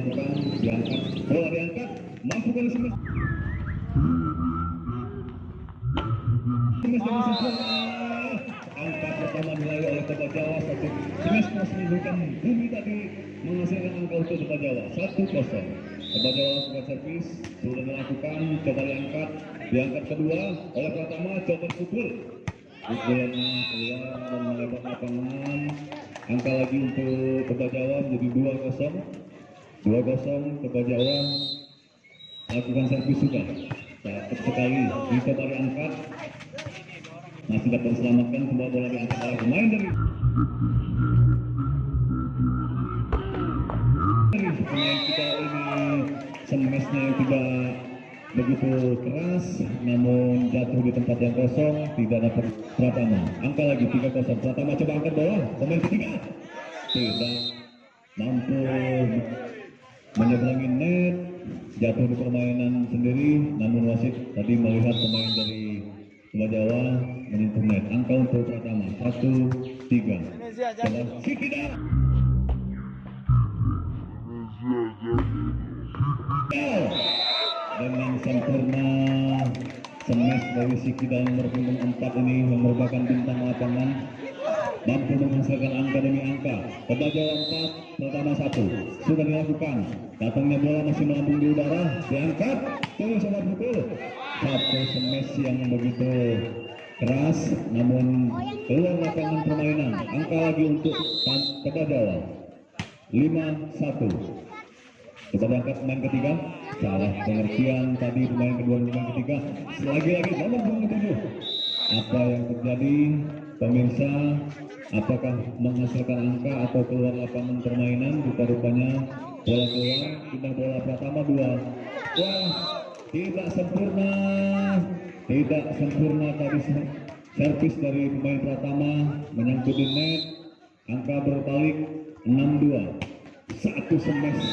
dilakukan, diangkat, bola diangkat, mampu kali Semes. Semes dari sempurna. Angka pertama dilalui oleh Kota Jawa. Semes masih memberikan bumi tadi menghasilkan angka untuk Kota Jawa 1-0. Kota Jawa lakukan servis, sudah dilakukan, coba diangkat kedua oleh Pratama, coba pukul. Pukulannya keluar dan melebar lapangan. Angka lagi untuk Kota Jawa menjadi 2-0. 2-0 Kota Jawa lakukan servis sudah. Cakep sekali, dicoba diangkat. Masih dapat diselamatkan, sebuah bola diangkat oleh pemain dari pemain kita ini. Semesnya yang tidak begitu keras, namun jatuh di tempat yang kosong, tidak dapat Pratama. Angka lagi 3-0. Pratama coba angkat bola, pemain ketiga tidak mampu menyeberangi net, jatuh di permainan sendiri, namun wasit tadi melihat pemain dari Kota Jawa menyentuh net. Angka untuk Pratama 1-3. Sikida dengan sempurna Semes dari Sikida nomor punggung 4 ini yang merupakan bintang lapangan, mampu menghasilkan angka demi angka. Kota Jawa 4, Pratama 1. Sudah dilakukan, datangnya bola masih melambung di udara, diangkat, terus coba pukul. Satu Semes yang begitu keras, namun keluar lapangan permainan. Angka lagi untuk Kota Jawa 5-1. Kita berangkat pemain ketiga, salah pengertian tadi pemain kedua pemain ketiga. Lagi-lagi nomor punggung 7. Apa yang terjadi pemirsa? Apakah menghasilkan angka atau keluar lapangan permainan? Rupa-rupanya bola keluar, pindah bola Pratama 2. Wah, tidak sempurna tadi servis dari pemain Pratama menyangkut di net. Angka berbalik 6-2. 1 Semes.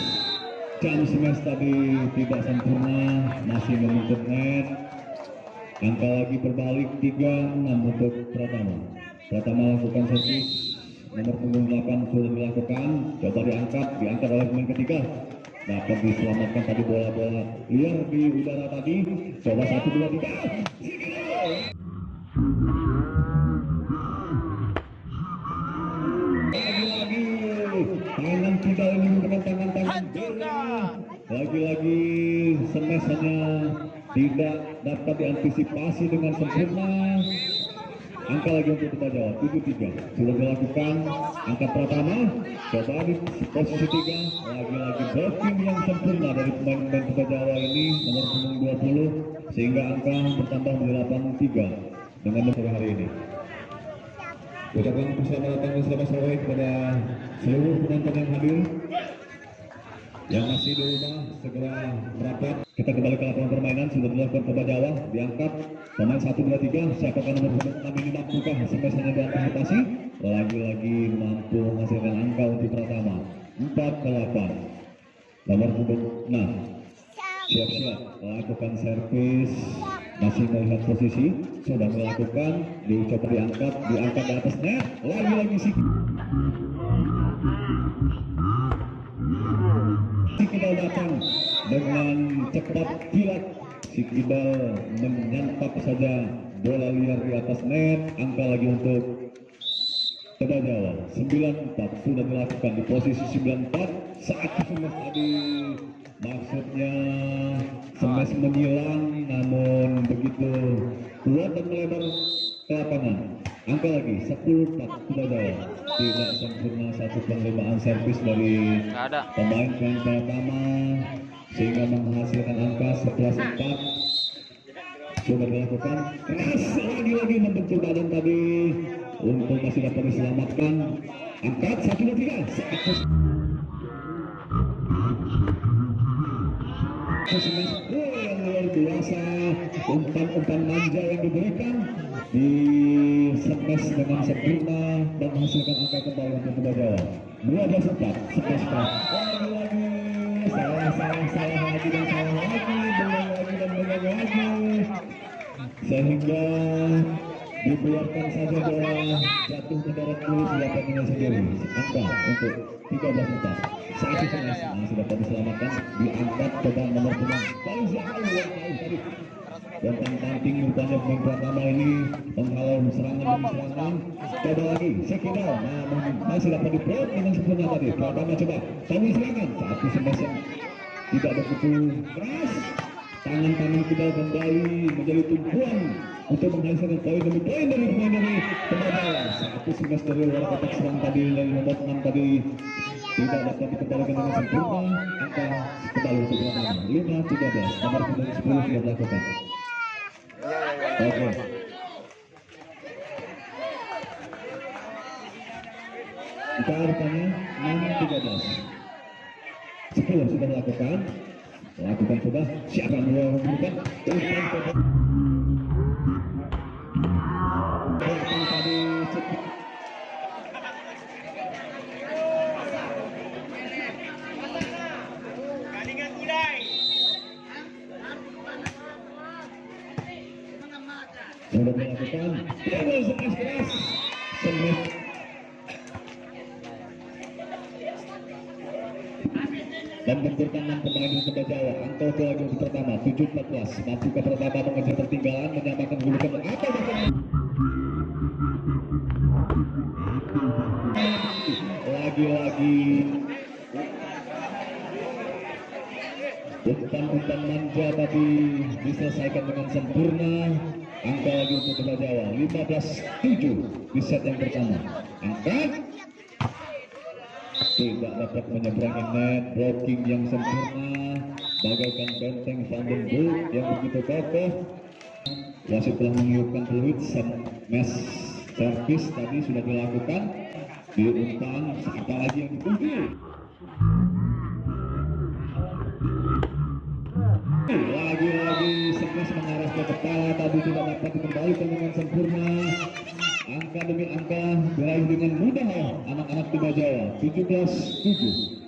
Jam Semes tadi tidak sempurna, masih menyentuh net. Angka lagi berbalik 3-6 untuk Pratama. Pratama lakukan servis, nomor punggung 8 sudah dilakukan, coba diangkat oleh pemain ketiga. Dapat diselamatkan tadi bola-bola liar di udara tadi. Coba 1, 2, 3. Lagi-lagi tangan kita ini menggunakan tangan-tangan lagi-lagi Semes hanya tidak dapat diantisipasi dengan sempurna. Angka lagi untuk Kota Jawa 7-3. Sudah dilakukan, angkat Pratama coba di posisi 3. Lagi-lagi blocking yang sempurna dari pemain-pemain Kota Jawa ini nomor punggung 20, sehingga angka bertambah menjadi 8-3 dengan sore hari ini. Ucapan selamat datang dan selamat sore kepada seluruh penonton yang hadir. Yang masih di rumah segera merapat. Kita kembali ke lapangan permainan. Sudah dilakukan Kota Jawa, diangkat pemain 1, 2, 3. Siapakah nomor 6 ini mampukah Semes hanya diantisipasi? Lagi-lagi mampu menghasilkan angka untuk Pratama 4-8. Nomor punggung 6 siap-siap lakukan servis, masih melihat posisi, sudah melakukan, dicoba diangkat di atas net. Lagi-lagi Sikidal datang dengan cepat kilat. Sikidal menyantap saja bola liar di atas net. Angka lagi untuk Kota Jawa 9-4. Sudah dilakukan di posisi 9-4 saat Semes tadi, maksudnya Semes menyilang, namun begitu kuat dan melebar ke lapangan. Angka lagi 10-4 Kota Jawa. Tidak sempurna satu penerimaan servis dari pemain Pratama sehingga menghasilkan angka 11-4. Sudah dilakukan keras, lagi-lagi membentuk badan tadi untuk masih dapat diselamatkan. Angkat 1, 2, 3. Semes yang luar biasa, umpan-umpan manja yang diberikan di Semes dengan sempurna dan menghasilkan angka kembali untuk Kota Jawa 12-4. Semes lagi-lagi salah lagi dan salah lagi, berulang lagi, sehingga dibiarkan saja bola jatuh ke darat dulu di lapangan sendiri. Angka untuk 13-4. Satu smash sudah diselamatkan, diangkat coba nomor pemain Fauzi Awal tadi. Bentang tamping rupanya pemain pertama ini menghalau serangan demi serangan. Coba lagi Sekidal, namun masih dapat diblok dengan sempurna tadi. Pertama coba Fauzi serangan, satu smash yang tidak begitu keras. Tangan-tangan Kidal kembali menjadi tumpuan untuk menghasilkan poin demi poin dari pemain dari Tembagala. Satu smash dari luar kotak serang tadi dari nomor 6 tadi tidak dapat dikembalikan dengan sempurna. Angka kembali untuk pertama 5-13, nomor 10 sudah dilakukan. Oke. Kita rupanya 6-13. 10 sudah dilakukan. Lakukan coba. Siapa yang mau memberikan? Belakang tadi. Sudah dilakukan. Double smash keras. Smash. Dan benturkan 6 pemain di Tembagala Jawa. Angka ke lagu pertama 7-14. Maju ke pertama mengejar tertinggalan, menyamakan gulukan atau lagi-lagi umpan manja tadi diselesaikan dengan sempurna. Angka lagi untuk Tembagala Jawa 15-7 di set yang pertama. Angkat tidak dapat menyeberangi net, blocking yang sempurna bagaikan benteng Vandenberg yang begitu kokoh. Wasit telah meniupkan peluit. Smash service tadi sudah dilakukan di umpan, apalagi yang ditunggu. Lagi-lagi smash mengarah ke kepala tadi tidak dapat dikembalikan dengan sempurna. Angka demi angka berakhir dengan mudah anak-anak Tembagala 17-7.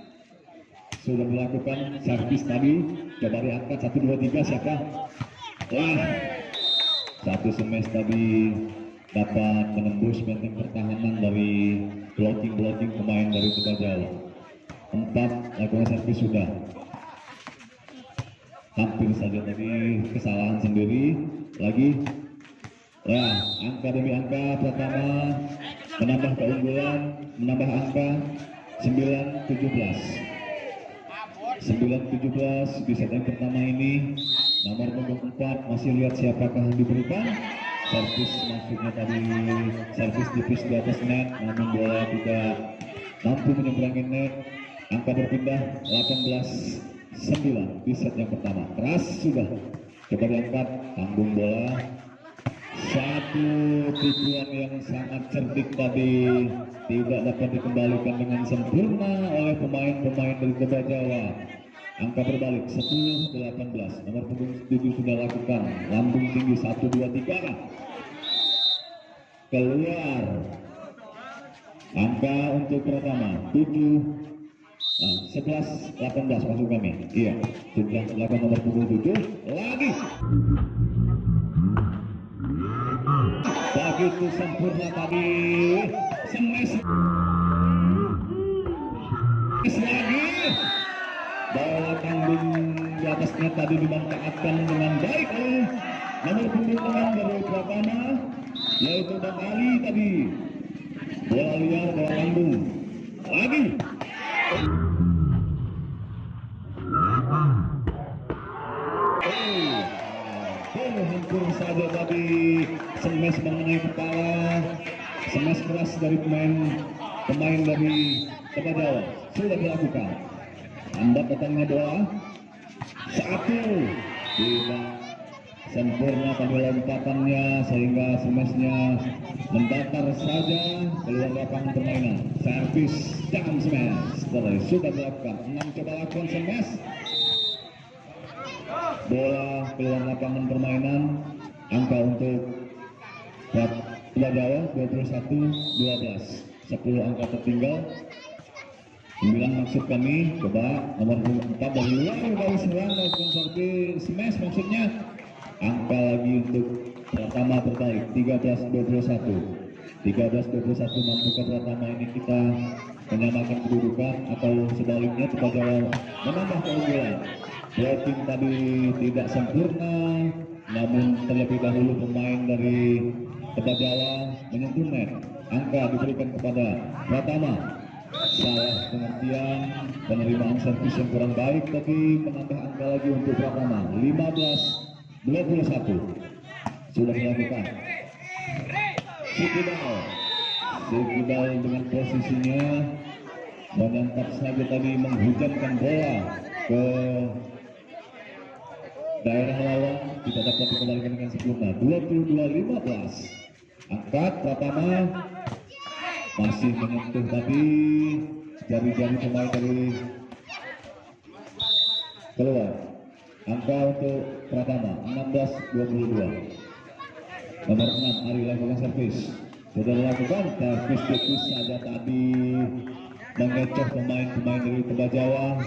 Sudah melakukan servis tadi, coba diangkat 1, 2, 3 siapa? Wah, satu smash tadi dapat menembus benteng pertahanan dari blocking pemain dari Tembagala. 4 lakukan servis sudah. Hampir saja tadi kesalahan sendiri lagi. Ya, angka demi angka pertama menambah keunggulan, menambah angka 9-17. 9-17 di set yang pertama ini. Nomor punggung 4 masih lihat siapakah yang diberikan. Servis maksudnya tadi servis tipis di atas net, namun bola tidak mampu menyeberangi net. Angka berpindah 18-9 di set yang pertama. Keras sudah. Coba diangkat, tanggung bola. Satu tipuan yang sangat cerdik tadi tidak dapat dikembalikan dengan sempurna oleh pemain-pemain dari Tembagala. Angka berbalik 10-18. Nomor punggung 7 sudah lakukan. Lambung tinggi 1, 2, 3. Keluar. Angka untuk pertama 11-18 maksud kami. Iya, sudah lakukan nomor punggung 7 lagi. Begitu sempurna tadi smash lagi. Bola tanggung di atasnya tadi dimanfaatkan dengan baik oleh nomor punggung 6 dari Pratama, yaitu Bang Ali tadi. Bola liar, bola tanggung lagi. Hampir saja tadi smash mengenai kepala, smash keras dari pemain dari Tembagala sudah dilakukan. Anda datangnya bola 1, tidak sempurna tadi lompatannya sehingga smashnya mendatar saja keluar lapangan permainan. Servis dan smash sudah dilakukan. 6 coba lakukan smash. Bola keluar lapangan permainan. Angka untuk Tembagala 21-12. 10 angka tertinggal. 9 maksud kami. Coba nomor 4 dari luar dari serang lakukan servis smash maksudnya. Angka lagi untuk pertama terbalik 13-21. 13-21 mampukah Pratama ini kita menyamakan kedudukan atau sebaliknya Tebajawa menambah keunggulan. Blocking tadi tidak sempurna, namun terlebih dahulu pemain dari Tebajawa menyentuh net. Angka diberikan kepada Pratama. Salah pengertian, penerimaan servis yang kurang baik, tapi menambah angka lagi untuk Pratama. 15-21 sudah dilakukan. Sikidal dengan posisinya menyantap saja tadi, menghujankan bola ke daerah lawan, tidak dapat dikembalikan dengan sempurna. 22-15 angkat Pratama, masih menyentuh tadi jari-jari pemain dari keluar. Angka untuk Pratama 16-22. Nomor 6 Ari lakukan servis, sudah dilakukan servis tipis saja tadi, mengecoh pemain-pemain dari Tebajawa,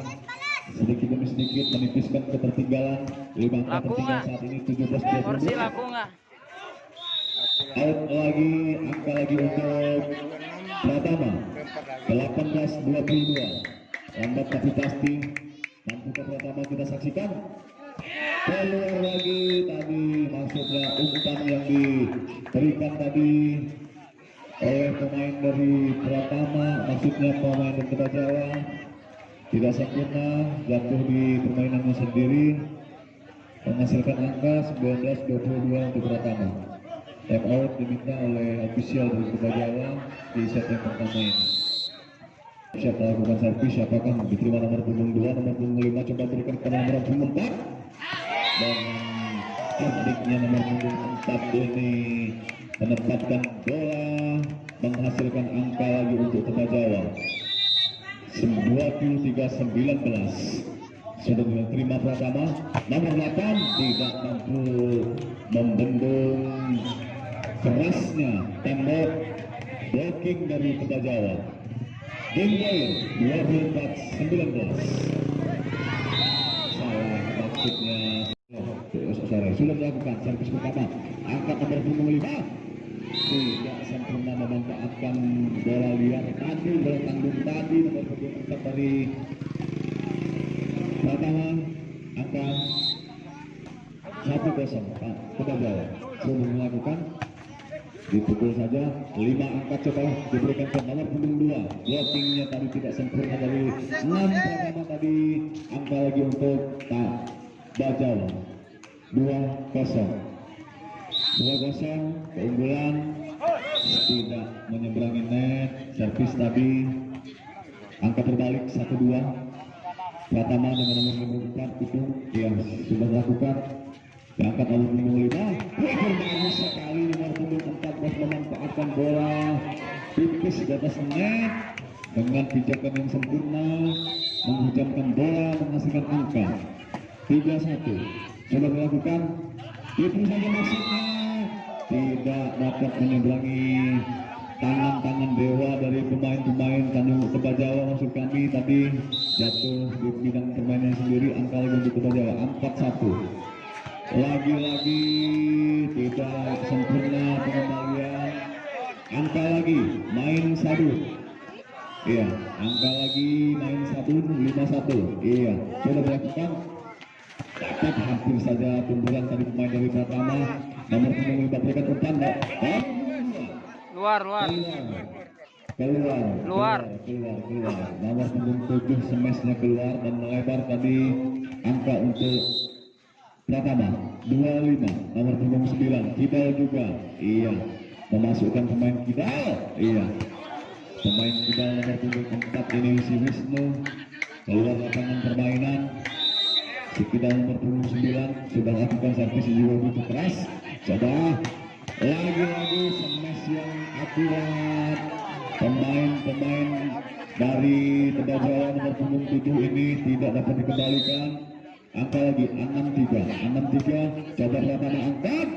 sedikit demi sedikit menipiskan ketertinggalan. 5 angka tertinggal saat ini 17-20. Out lagi, angka lagi untuk Pratama 18-22. Lambat tapi pasti. Mampukah Pratama kita saksikan? Keluar lagi tadi, maksudnya umpan yang diberikan tadi oleh pemain dari Pratama, maksudnya pemain dari Tebajawa, tidak sempurna, jatuh di permainannya sendiri, menghasilkan angka 19-22 untuk Pratama. Time out diminta oleh ofisial dari Tebajawa di set yang pertama ini. Siapa lakukan servis, siapakah diterima nomor punggung 2, nomor punggung 5 coba berikan kepada nomor punggung 4, dan cerdiknya nomor punggung 4 ini menempatkan bola, menghasilkan angka lagi untuk Tebajawa. 23-19 sudah diterima Pratama. Nomor 8 tidak mampu membendung kerasnya tembok blocking dari Tebajawa. Game 24-19. Salah maksudnya. Sudah dilakukan servis pertama. Angkat nomor punggung 5. Tidak sempurna memanfaatkan bola liar tadi, bola tanggung tadi, nomor punggung 4 dari Pratama. Angka 1-0 Tebajawa. Sudah melakukan, dipukul saja. 5 angka coba diberikan ke nomor punggung 2. Blockingnya tadi tidak sempurna dari 6 Pratama tadi. Angka lagi untuk Tebajawa 2-0 keunggulan, tidak menyeberangi net. Servis tadi angka berbalik 1-2. Pratama dengan nomor punggung 4 itu yang sudah dilakukan. Diangkat nomor punggung 5. Bagus sekali nomor punggung 14 memanfaatkan bola tipis di atas net dengan pijakan yang sempurna, menghujamkan bola, menghasilkan angka 3-1. Sudah dilakukan, itu saja maksudnya, tidak dapat menyeberangi tangan-tangan dewa dari pemain-pemain Tebajawa. Maksud kami tadi jatuh di bidang permainan sendiri. Angka lagi untuk Tebajawa 4-1. Lagi-lagi tidak sempurna pengembalian. Angka lagi main sabun. Iya, angka lagi main sabun 5-1. Iya, sudah dilakukan. Dapat hampir saja tumbuhan tadi pemain dari Pratama. Nomor punggung 5 berikan umpan. Keluar. Nomor punggung 7 smashnya keluar dan melebar tadi. Angka untuk Pratama 25. Nomor punggung 9 Kidal juga. Iya, memasukkan pemain Kidal. Iya, pemain Kidal nomor punggung 4 ini si Wisnu keluar lapangan permainan. Kidal nomor punggung 9 sudah lakukan servis juga begitu keras. Coba lagi-lagi smash yang akurat. Pemain-pemain dari Tebajawa nomor punggung 7 ini tidak dapat dikembalikan. Angka lagi 6-3. Coba Pratama angkat.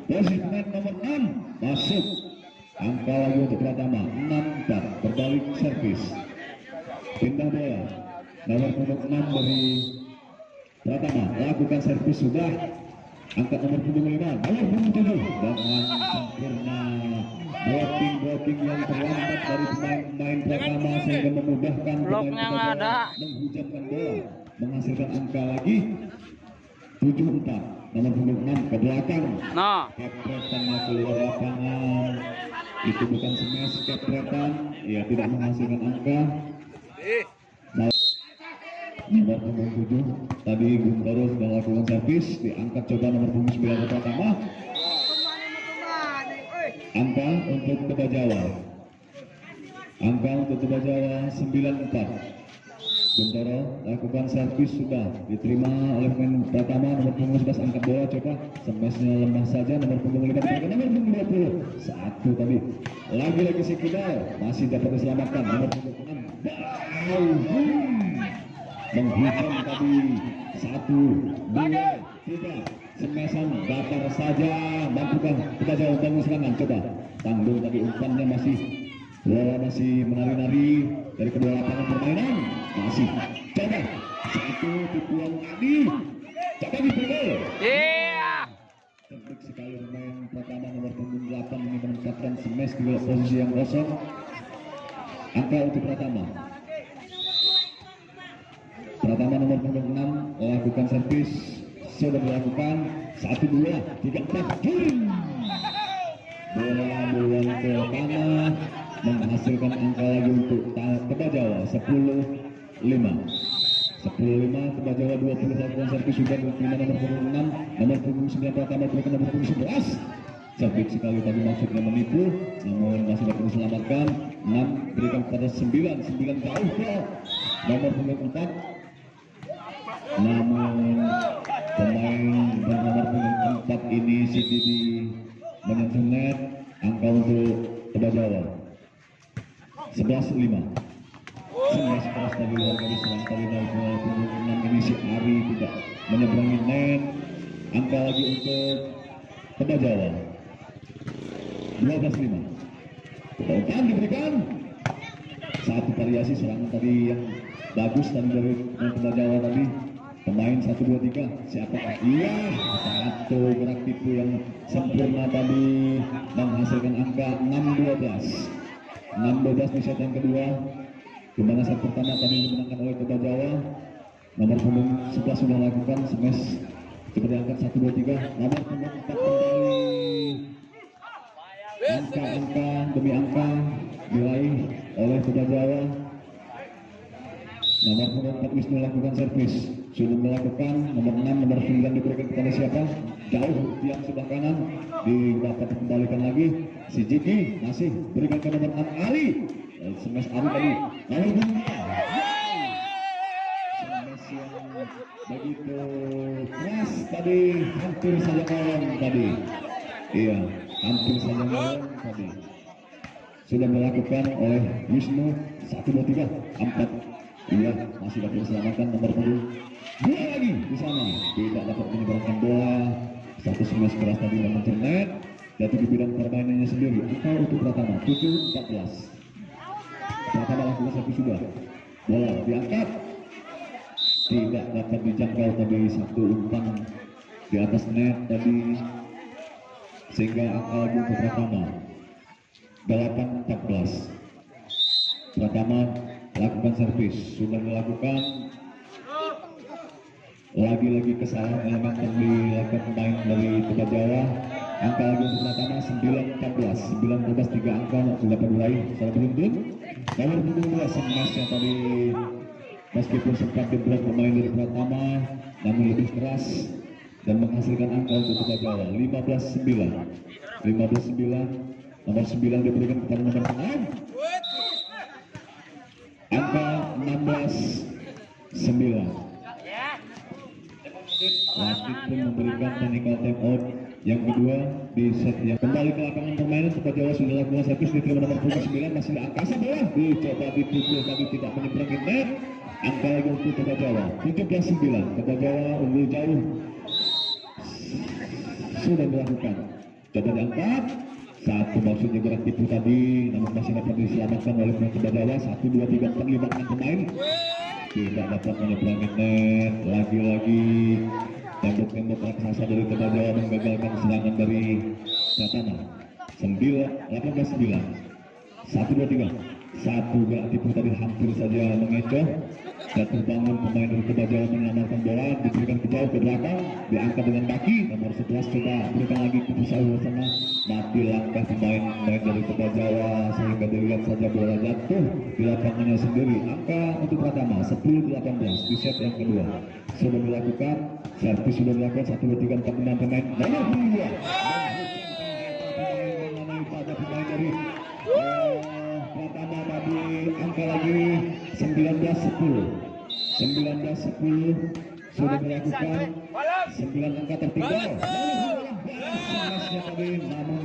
Posisi pemain nomor 6 masuk. Angka lagi untuk Pratama 6-4. Berbalik servis. Pindah bola. Nomor punggung 6 dari Pratama lakukan servis sudah. angkat nomor 25, nomor 27 dengan sempurna blocking yang terlambat dari pemain pertama sehingga memudahkan bloknya nggak ada, menghujamkan bola, menghasilkan angka lagi 74, nomor 26 ke belakang. nah Kepretannya keluar lapangan, itu bukan smash, kepretan, ya tidak menghasilkan angka. Nomor 7 tadi Guntoro sudah lakukan servis, diangkat coba nomor 9 pertama. Angka untuk Toba Jawa, angka untuk Toba Jawa 94. Guntoro lakukan servis, sudah diterima oleh pemain pertama nomor 11, angkat bola coba, smashnya lemah saja, nomor 5 diberikan nomor 20, satu tadi, lagi-lagi si Kidal masih dapat diselamatkan, nomor 26 menghujam tadi, 1, 2, 3, smashan datar saja, mampukan kita jauh bangun serangan, coba tanggung tadi umpannya masih menari-nari dari kedua lapangan permainan, masih coba satu tipuan tadi, coba dipukul. Terbaik sekali pemain pertama nomor 8 ini menempatkan smash di posisi yang kosong. Angka untuk Pratama nomor 6 lakukan servis, sudah dilakukan 1, 2, 3, 4, bola bola ke tanah, menghasilkan angka lagi untuk Toba Jawa 10-5. Toba Jawa 20 lakukan servis, sudah diterima nomor 6, nomor 9 Pratama berikan nomor 11. Cerdik sekali tadi maksudnya menipu, namun masih dapat diselamatkan. 6 berikan kepada 9 jauh ke nomor 4, namun pemain bernomor 4 ini si Didi menyentuh net. Angka untuk Toba Jawa 11-5. Smash keras dari luar garis serang kali nomor 6 ini si Ari tidak menyeberangi net. Angka lagi untuk Toba Jawa 12-5. Umpan diberikan, satu variasi serangan tadi yang bagus tadi dari Toba Jawa tadi. Pemain 1, 2, 3 siapakah? Iya, satu gerak tipu yang sempurna tadi menghasilkan angka 6-12 di set yang kedua, di mana set pertama tadi dimenangkan oleh Toba Jawa. Nomor punggung 11 sudah lakukan smash, coba diangkat 1, 2, 3, nomor punggung 4 kembali, angka demi angka diraih oleh Toba Jawa. Nomor punggung 4 Wisnu lakukan servis, sudah melakukan, nomor 6, nomor 9 diberikan kepada siapa? Jauh tiang sebelah kanan, dapat dikembalikan lagi si Jiki, masih berikan ke nomor 6 Ari, smash Ari tadi, nomor 2 smash yang begitu keras tadi, hampir saja kawan tadi, iya hampir saja kawan tadi, sudah melakukan oleh Wisnu. 1, 2, 3, 4, iya masih dapat diselamatkan. Nomor 2 lagi di sana tidak dapat menyebarkan bola, satu smash keras tadi memuncul net. Jatuh di bidang permainannya sendiri. Angka untuk Pratama 7-14. Pratama lakukan satu, sudah bola diangkat, tidak dapat dijangkau tadi, satu umpan di atas net tadi, sehingga angka lagi untuk Pratama 8-14. Pratama lakukan servis, sudah dilakukan, lagi-lagi kesalahan elemen yang dilakukan pemain dari Toba Jawa. Angka lagi untuk Pratama 9-14, 3 angka dapat diraih secara beruntun. Nomor 2 smash yang tadi meskipun sempat diblok pemain dari Pratama, namun lebih keras dan menghasilkan angka untuk Toba Jawa 15-9. Nomor 9 diberikan kepada nomor 6, angka 16-9. Wasit pun memberikan technical time out yang kedua di set yang kembali ke lapangan permainan. Toba Jawa sudah lakukan servis, diterima nomor 9, masih ada angkasa bola, dicoba dipukul tapi tidak menyeberangi net. Angka lagi untuk Toba Jawa 17-9. Toba Jawa unggul jauh, sudah dilakukan, coba diangkat, satu maksudnya gerak tipu tadi, namun masih dapat diselamatkan oleh pemain Toba Jawa. 1, 2, 3, 4, 5 pemain. tidak dapat menyeberangi net. Lagi-lagi tembok-tembok raksasa dari Tegal Jawa menggagalkan serangan dari Pratama. 18-9. 1-2-3. Satu gak tipu tadi hampir saja mengecoh dan terbangun pemain dari Tegal Jawa menyelamatkan bola, diberikan ke jauh ke belakang, diangkat dengan kaki. Nomor 11 coba berikan lagi ke Pusau bersama, mati langkah pemain dari Tegal Jawa sehingga dilihat saja bola jatuh di lapangannya sendiri. Angka untuk Pratama 10-18 di set yang kedua sudah dilakukan, servis sudah dilakukan. 1, 2, 3, 4, 5 pemain nomor 2 pada pemain dari Pratama tadi. Angka lagi 19-10 sudah dilakukan, 9 angka tertinggal. Namun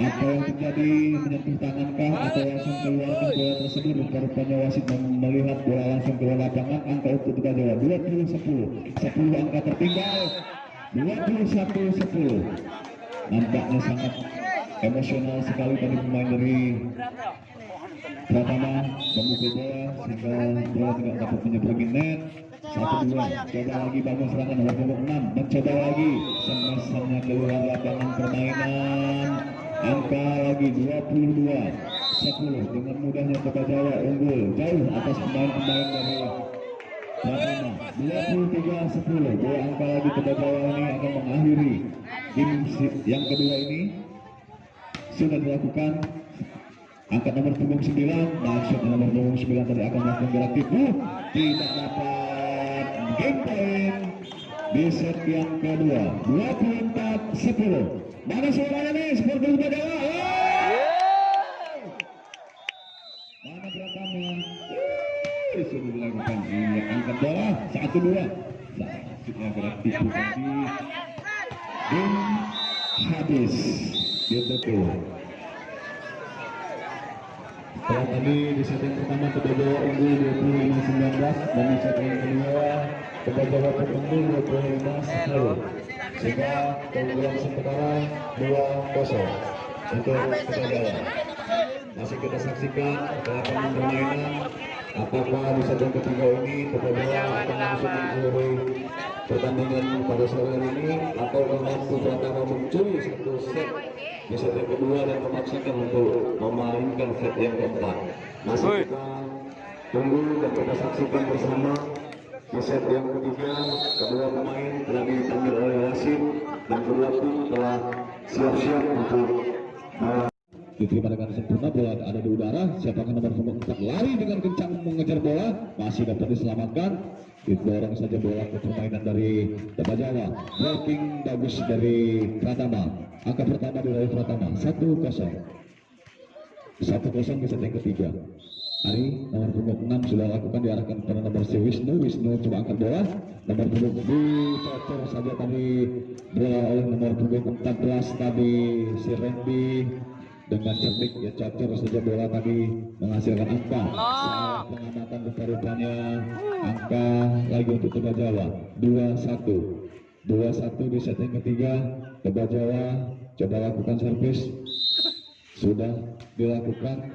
apa yang terjadi, menyentuh tangankah atau langsung keluarkan bola tersebut? Rupanya wasit melihat bola langsung keluar lapangan. Angka untuk Tegal Jawa 20-10 angka tertinggal, 21-10. Nampaknya sangat emosional sekali tadi pemain dari Pratama memukul bola sehingga bola tidak dapat menyeberangi net. 1-2, coba lagi bangun serangan nomor 6, mencoba lagi, semesannya keluar lapangan permainan. Angka lagi 22-10, dengan mudahnya Tegal Jawa unggul jauh atas pemain-pemain dari Pratama. 23-10, dua angka lagi Tegal Jawa ini akan mengakhiri game yang kedua ini. Sudah dilakukan. Angkat nomor punggung 9, maksud nomor punggung 9 tadi akan melakukan gerak tipu, tidak dapat game point di set yang kedua. 24-10. Mana suaranya nih? Seperti Tegal Jawa. Mana Pratama? Sudah dilakukan. Iya, angkat bola 1-2. Maksudnya gerak tipu tadi. Game habis. Gitu. Setelah tadi di set yang pertama Tegal Jawa unggul 25-19 dan di set yang kedua Tegal Jawa unggul 25-10 sehingga keunggulan sementara 2-0 untuk Tegal Jawa. Masih kita saksikan lapangan permainan, apakah di set yang ketiga ini Tegal Jawa akan langsung mengakhiri pertandingan pada sore hari ini atau mampu Pratama mencuri satu set di set yang kedua dan memaksakan untuk memainkan set yang keempat. Masih kita tunggu dan kita saksikan bersama di set yang ketiga. Kedua pemain telah dipanggil oleh wasit dan kedua tim telah siap-siap untuk diterima dengan sempurna. Bola ada di udara, siapakah nomor punggung 4 lari dengan kencang mengejar bola, masih dapat diselamatkan. Didorong saja bola ke permainan dari Tegal Jawa. Blocking bagus dari Pratama. Angka pertama dari Pratama 1-0 di set yang ketiga. Ari nomor punggung 6 sudah lakukan, diarahkan kepada nomor si Wisnu coba angkat bola. Nomor punggung dicocor saja tadi bola oleh nomor punggung 14 tadi si Randy. Dengan cerdik ya cocor saja bola tadi menghasilkan angka. Salah pengamatan rupa-rupanya angka lagi untuk Tegal Jawa 2-1 di set yang ketiga. Tegal Jawa coba lakukan servis, sudah dilakukan,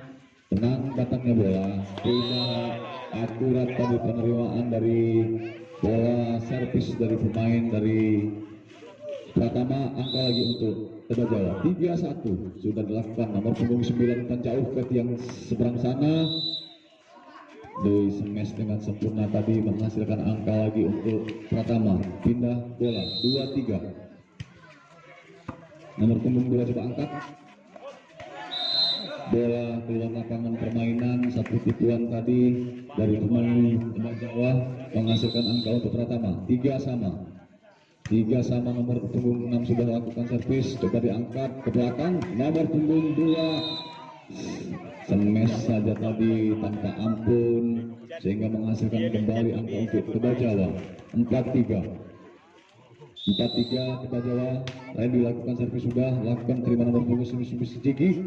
tenang datangnya bola, tidak akurat tadi penerimaan dari bola servis dari pemain dari Pratama. Angka lagi untuk Tegal Jawa 3-1 sudah dilakukan. Nomor punggung 9 jauh ke tiang seberang sana, di smash dengan sempurna tadi menghasilkan angka lagi untuk Pratama. Pindah bola 2-3. Nomor punggung 2 coba angkat bola keluar lapangan permainan. Satu tipuan tadi dari pemain Tegal Jawa menghasilkan angka untuk Pratama. 3 sama. Nomor punggung 6 sudah lakukan servis, coba diangkat ke belakang. Nomor punggung 2 smash saja tadi tanpa ampun sehingga menghasilkan kembali angka untuk Tegal Jawa. 4-3 Tegal Jawa. Lain dilakukan servis, sudah lakukan, terima nomor punggung 9 Sigi,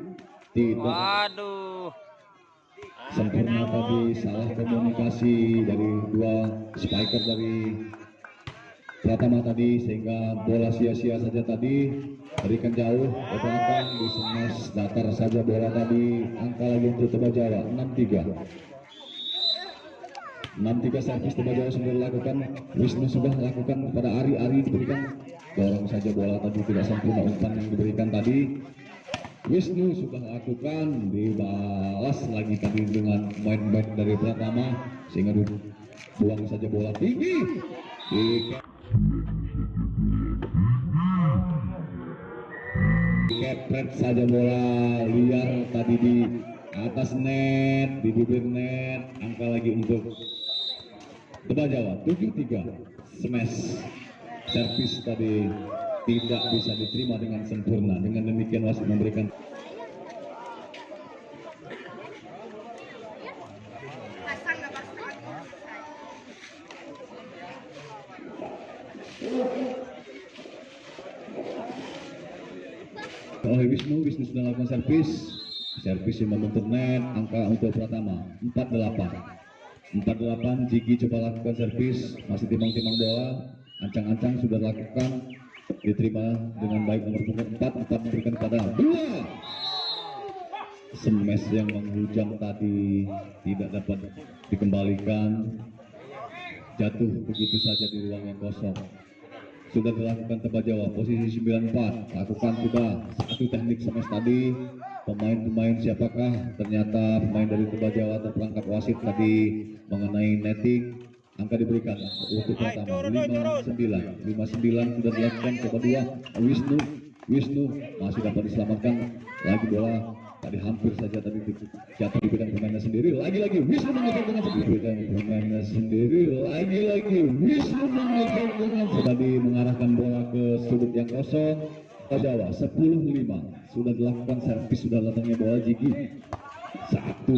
tidak sempurna tadi, salah komunikasi dari dua spiker dari Pratama tadi sehingga bola sia-sia saja tadi, berikan jauh ke belakang, di smash datar saja bola tadi. Angka lagi untuk Tegal Jawa 6-3. 6-3 servis Tembagawar sudah dilakukan. Wisnu sudah lakukan kepada Ari diberikan, dorong saja bola tadi tidak sempurna umpan yang diberikan tadi. Wisnu sudah lakukan, dibalas lagi tadi dengan main back dari Pratama sehingga buang saja bola tinggi. Kepret saja bola liar tadi di atas net, di bibir net. Angka lagi untuk Tembagawar 7-3. Smash servis tadi tidak bisa diterima dengan sempurna. Dengan demikian wasit memberikan oleh Wisnu sudah lakukan servis yang membentuk net. Angka untuk Pratama 48. Jigi coba lakukan servis, masih timang-timang bola, ancang-ancang sudah lakukan, diterima dengan baik nomor punggung 4 memberikan kepada 2. Smash yang menghujam tadi tidak dapat dikembalikan, jatuh begitu saja di ruang yang kosong. Sudah dilakukan Tembagawar posisi 94, lakukan sudah satu teknik smash tadi. Pemain-pemain siapakah? Ternyata pemain dari Tembagawar terperangkap wasit tadi mengenai netting. Angka diberikan untuk Pratama 59 sudah dilakukan coba 2. Wisnu masih dapat diselamatkan, lagi bola tadi hampir saja tadi jatuh di bidang pemainnya sendiri. Lagi-lagi Wisnu mengejar dengan bidang pemainnya sendiri. Lagi-lagi Wisnu mengejar dengan tadi mengarahkan bola ke sudut yang kosong. Jawa 10-5 sudah dilakukan servis, sudah datangnya bola Jigi. 1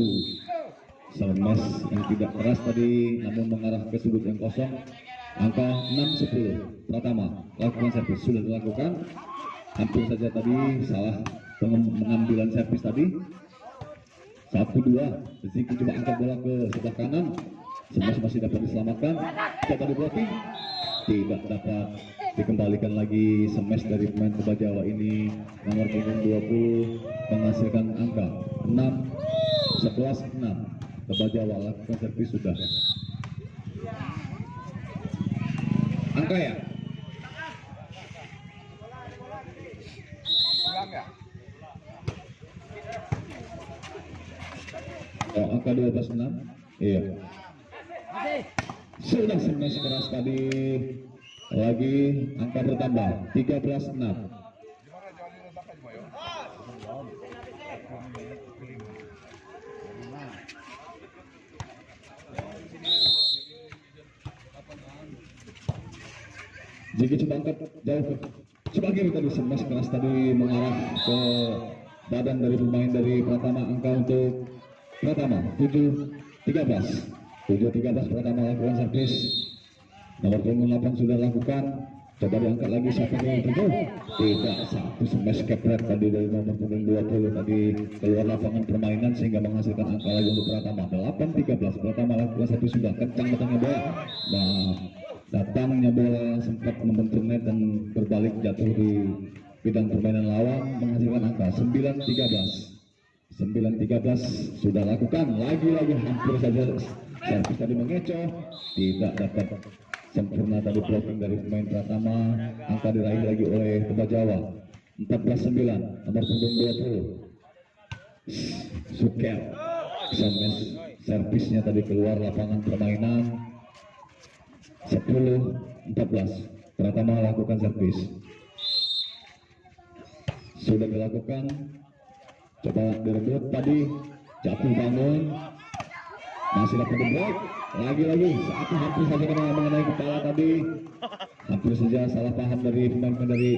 smash yang tidak keras tadi namun mengarah ke sudut yang kosong. Angka 6-10 Pratama lakukan servis, sudah dilakukan, hampir saja tadi salah pengambilan servis tadi. 1-2 Jigi coba angkat bola ke sebelah kanan, smash masih dapat diselamatkan, coba di blocking, tidak dapat dikembalikan lagi. Smash dari pemain Tembagawar ini nomor punggung 20 menghasilkan angka 11-6. Tembagawar lakukan servis sudah. Angka ya? Oh, angka 12-6. Iya. Sudah smash keras tadi. Lagi angka bertambah 13-6. Jika coba angkat jauh ke sebagai tadi smash keras tadi mengarah ke badan dari pemain dari Pratama. Angka untuk Pratama 7-13 Pratama lakukan servis. Nomor punggung 8 sudah lakukan, coba diangkat lagi siapa yang terjauh. Tidak, satu smash kepret tadi dari nomor punggung 20 tadi keluar lapangan permainan sehingga menghasilkan angka lagi untuk Pratama 8-13. Pratama lakukan satu sudah kencang datangnya bola. Nah, datangnya bola sempat membentur net dan berbalik jatuh di bidang permainan lawan menghasilkan angka 9-13 sudah lakukan. Lagi-lagi hampir saja servis tadi mengecoh, tidak dapat sempurna tadi blocking dari pemain Pratama. Angka diraih lagi oleh Tembagawar 14-9 nomor punggung 20 Sukel. Servisnya tadi keluar lapangan permainan. 10-14 Pratama lakukan servis, sudah dilakukan, coba direbut tadi, jatuh bangun, masih dapat diblok. Lagi-lagi satu hampir saja kena mengenai kepala tadi, hampir saja salah paham dari pemain dari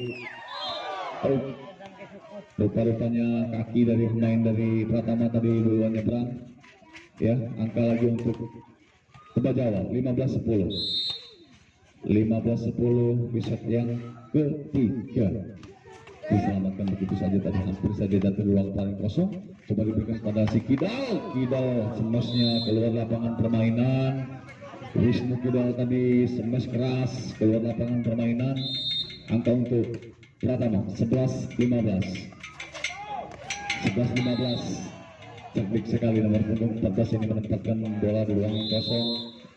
rupa-rupanya kaki dari pemain dari Pratama tadi duluan nyebrang ya. Angka lagi untuk Tembagawar 15-10 riset yang ketiga diselamatkan begitu saja tadi, hampir saja jatuh di ruang paling kosong. Coba diberikan pada si Kidal semashnya keluar lapangan permainan. Wisnu Kidal tadi smash keras keluar lapangan permainan. Angka untuk Pratama 11-15 cerdik sekali nomor punggung 14 ini menempatkan bola di ruang kosong.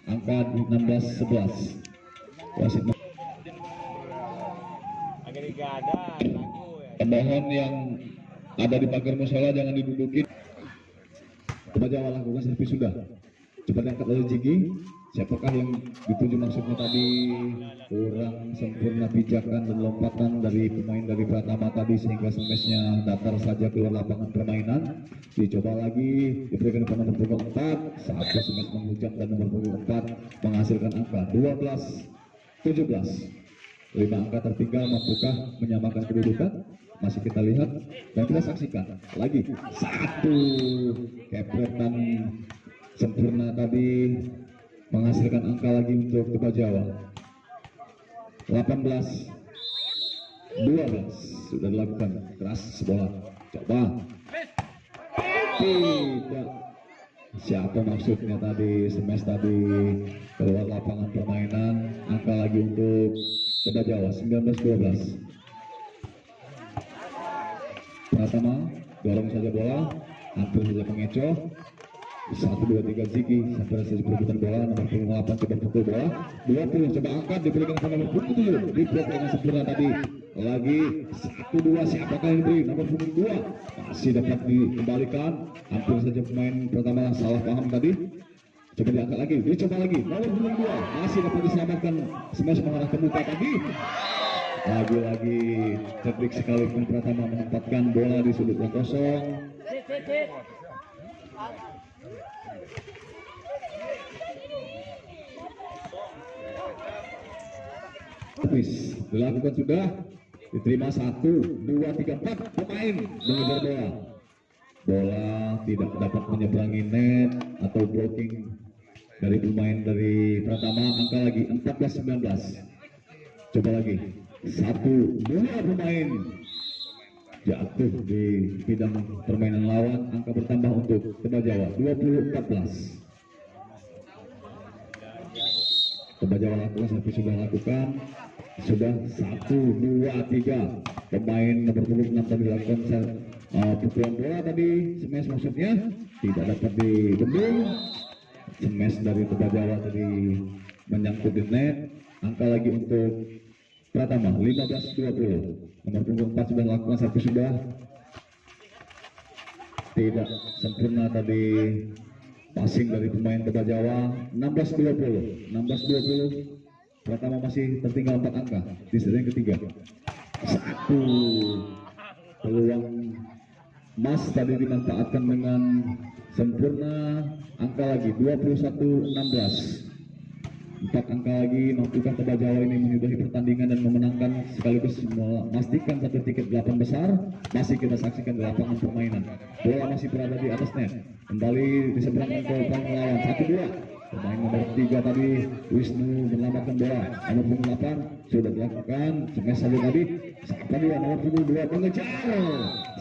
angka 16-11. Wasit pemohon yang ada di pagar musola jangan didudukin. Kebajawa lakukan servis sudah. Coba diangkat oleh Jigi. Siapakah yang dituju maksudnya tadi? Kurang sempurna pijakan dan lompatan dari pemain dari Pratama tadi sehingga smashnya datar saja keluar lapangan permainan. Dicoba lagi, diberikan kepada nomor punggung 4. Satu smash menghujam dan nomor punggung 4 menghasilkan angka 12-17. 5 angka tertinggal, mampukah menyamakan kedudukan? Masih kita lihat dan kita saksikan lagi. Satu kepretan sempurna tadi menghasilkan angka lagi untuk Kebajawa. 18-12 sudah dilakukan keras bola. Coba tidak, siapa maksudnya tadi? Smash tadi keluar lapangan permainan. Angka lagi untuk Kebajawa. 19-12. Pratama dorong saja bola, hampir saja mengecoh. 1-2-3 Ziki sampai saja perebutan bola. Nomor punggung 8 coba pukul bola 20, coba angkat, diberikan kepada nomor punggung 7, diblok dengan sempurna tadi. Lagi 1-2, siapakah yang diberi? Nomor punggung 2 masih dapat dikembalikan. Hampir saja pemain Pratama salah paham tadi. Coba diangkat lagi, dicoba lagi. Nomor punggung 2 masih dapat diselamatkan. Smash mengarah ke muka tadi. Lagi-lagi cerdik sekali Pratama menempatkan bola di sudut yang kosong. Dilakukan sudah, diterima 1, 2, 3, 4 pemain mengejar bola. Bola tidak dapat menyeberangi net atau blocking dari pemain dari Pratama. Angka lagi 14-19. Coba lagi 1, 2 pemain jatuh di bidang permainan lawan. Angka bertambah untuk Kebajawa 20-14. Kebajawa lakukan, tapi sudah lakukan, sudah 1, 2, 3 pemain nomor punggung 6 tadi lakukan pukulan bola tadi. Smash maksudnya tidak dapat dibendung. Smash dari Kebajawa tadi menyangkut di net. Angka lagi untuk Pratama 15-20. Nomor punggung 4 sudah lakukan, satu sudah tidak sempurna tadi passing dari pemain Kebajawa. 16-20. Pratama masih tertinggal 4 angka di set yang ketiga. Satu peluang emas tadi dimanfaatkan dengan sempurna. Angka lagi 21-16. 4 angka lagi. Mampukah Kebajawa ini menyudahi pertandingan dan memenangkan sekaligus memastikan satu tiket 8 besar? Masih kita saksikan di lapangan permainan. Bola masih berada di atas net. Kembali diseberangkan ke pemain melawan. 1-2. Pemain nomor 3 tadi Wisnu menyelamatkan bola. Nomor punggung 8 sudah dilakukan. Smash saja tadi. Siapa dia? Nomor punggung 2 mengejar.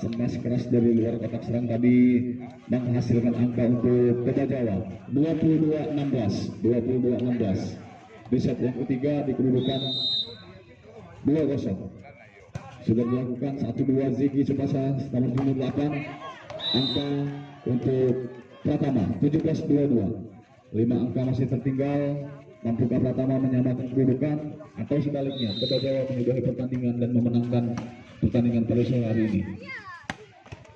Smash keras dari luar kotak serang tadi menghasilkan angka untuk Kebajawa 22-16. Di set yang ketiga di kedudukan 2-0. Sudah dilakukan 1-2 Ziki Cepasa nomor punggung 8. Angka untuk Pratama 17-22. 5 angka masih tertinggal. Mampukah Pratama menyamakan kedudukan atau sebaliknya Kebajawa menyudahi pertandingan dan memenangkan pertandingan pada sore hari ini?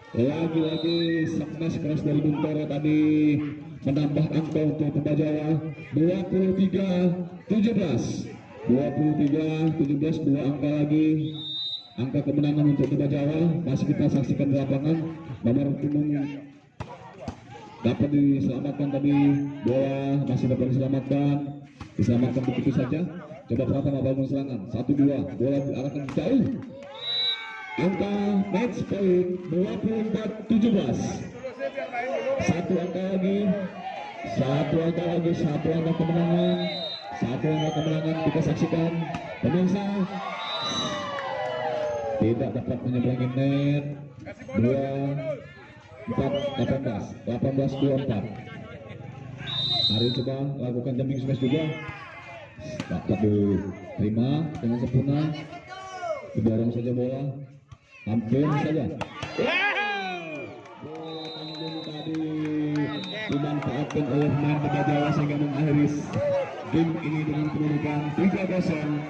Lagi-lagi smash keras dari Buntoro tadi menambah angka untuk Kebajawa 23-17. 23-17, 2 angka lagi. Angka kemenangan untuk Kebajawa masih kita saksikan di lapangan. Nomor punggung dapat diselamatkan tadi, bola masih dapat diselamatkan begitu saja. Coba Pratama bangun serangan 1-2, bola diarahkan jauh. Angka match point 24-17. Satu angka lagi, satu angka kemenangan kita saksikan pemirsa. Tidak dapat menyeberangi net. 18-24. Hari coba lakukan jumping smash juga, dapat diterima dengan sempurna. Didorong saja bola, hampir saja. Bola tanggung tadi dimanfaatkan oleh pemain Banda Jawa sehingga mengakhiri game ini dengan kedudukan 3-0.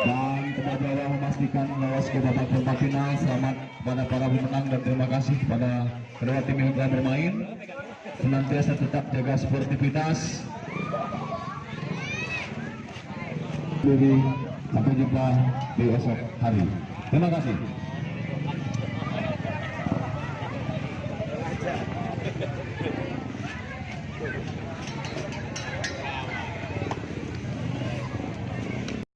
Dan Banda Jawa memastikan lolos ke babak perempat final. Selamat kepada para pemenang dan terima kasih kepada kedua tim yang telah bermain. Senantiasa tetap jaga sportivitas. Jadi sampai jumpa di esok hari. Terima kasih.